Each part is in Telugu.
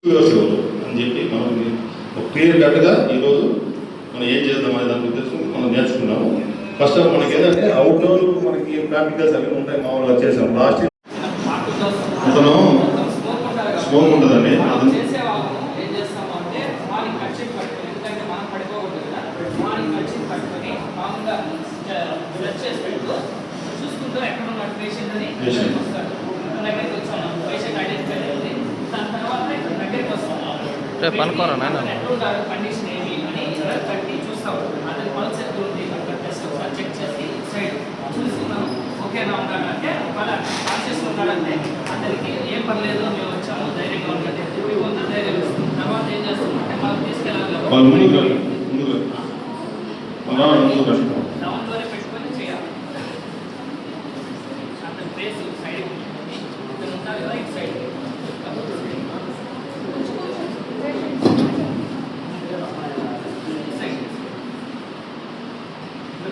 అని చెప్పి మనం ఒక క్లియర్ కట్గా ఈరోజు మనం ఏం చేద్దాం అనే దాని ఉద్దేశం మనం నేర్చుకున్నాము. ఫస్ట్ ఆఫ్ మనకి ఏంటంటే అవుట్డోర్ మనకి ప్రాక్టికల్స్ అవి ఉంటాయి, మామూలుగా చేసాం. లాస్ట్ అతను స్మోక్ ఉంటుందండి, అతను చూసుకుంటూ ఎక్కడ ఉన్నాడు పేషెంట్ అని వస్తాడు. దగ్గరికి వచ్చాను, పేషెంట్ ఐడెంటిఫై అయింది. దాని తర్వాత ఇక్కడ దగ్గరికి వస్తాను, కండిషన్ ఏమి అని కట్టి చూస్తాం. అతని పల్స్ ఎంత ఉంది అక్కడ టెస్ట్ ఒకసారి చెక్ చేసి సైడ్ చూసుకున్నాం. ఓకేనా ఉన్నాడంటే కాన్షియస్ ఉన్నాడంటే అతనికి ఏం పర్లేదు మేము వచ్చాము ధైర్యంగా ఉంటుంది, కొంత ధైర్యం ఇస్తుంది. తర్వాత ఏం చేస్తామంటే మనం తీసుకెళ్ళాలి, డౌన్లోనే పెట్టుకొని చేయాలి. అతని ఫేస్ సైడ్ ఇక్కడ ఉంటారు కదా, ఇటు సైడ్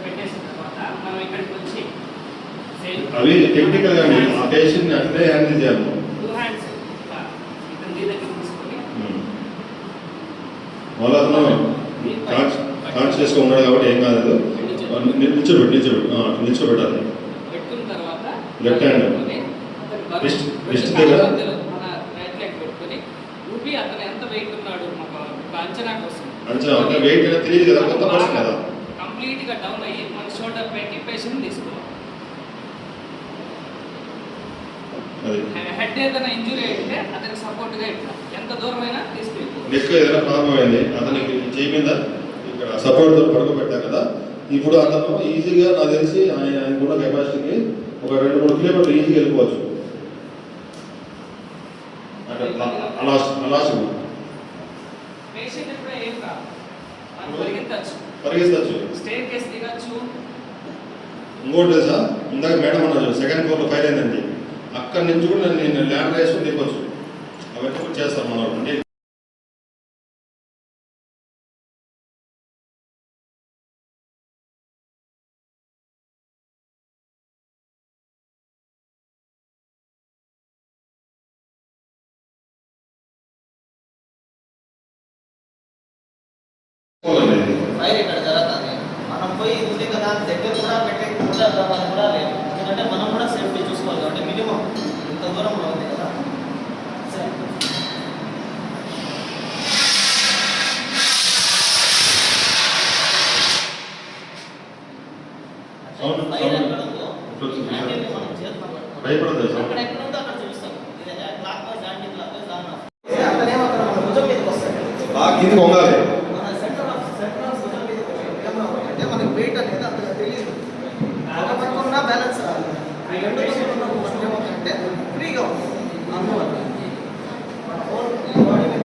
పెట్టేసిన తర్వాత మనం ఇక్కడికి వచ్చి అవి టెక్నికల్ గా ఆ పేషెంట్ అట్లే హ్యాండిల్ చేయాలి. 2 హ్యాండ్స్ ఇక్కడ నీ దగ్గర తీసుకొని వాళ్ళ అతను కాన్షియస్ గా ఉన్నాడు కాబట్టి ఏం కాదు. నిల్చోబెట్టాలి. పెట్టుకున్న తర్వాత లెఫ్ట్ హ్యాండ్ రిస్ట్ దగ్గర మన రైట్ లెగ్ పెట్టుకొని ఊపి అతను ఎంత వెయిట్ ఉన్నాడు ఒక అంచనా కోసం. అంచనా అంటే వెయిట్ తెలియదు కదా, కొత్త పర్సన్ కదా. కంప్లీట్ గా డౌన్ అయ్యి మన షోల్డర్ పైకి పేషెంట్ తీసుకోవాలి. హెడ్ ఏదైనా ఇంజురీ అయితే అతనికి సపోర్ట్ గా ఇట్లా ఎంత దూరమైనా తీసుకెళ్ళి. నెక్ ఏదైనా ప్రాబ్లం అయింది అతనికి చేయి మీద ఇక్కడ సపోర్ట్ తో పడుకోబెట్టాం కదా. ఇప్పుడు అతను ఈజీగా నాకు తెలిసి ఆయనకున్న కెపాసిటీకి ఒక 2-3 కిలోమీటర్లు ఈజీగా వెళ్ళిపోవచ్చు. పేషెంట్ కూడా ఏం కాదు, పరిగెత్తచ్చు, స్టేర్ కేస్ దిగచ్చు. ఇంకోటి తెలుసా, ఇందాక మేడం అన్నారు సెకండ్ ఫ్లోర్లో ఫైర్ అయిందండి, అక్కడి నుంచి కూడా నేను ల్యాండ్ వేసుకుని దిగొచ్చు. అవన్నీ కూడా చేస్తాం మనం. అంటే ఫైర్ ఇక్కడ జరుగుతుంది, మనం పోయి ఉంది కదా దగ్గర కూడా పెట్టకుండా కూడా లేదు. ఎందుకంటే మనం కూడా సేఫ్టీ చూసుకోవాలి కాబట్టి మినిమం ఇంత దూరంలో ఉంది కదా. ఫైర్ ఎక్కడ ఉందో మనం చేస్తాం, అక్కడ ఎక్కడ ఉందో అక్కడ చూపిస్తాం. Clock wise anti clock wise అతనేమో అక్కడ భుజం మీదకి వస్తాడు, కిందికి వంగాలి.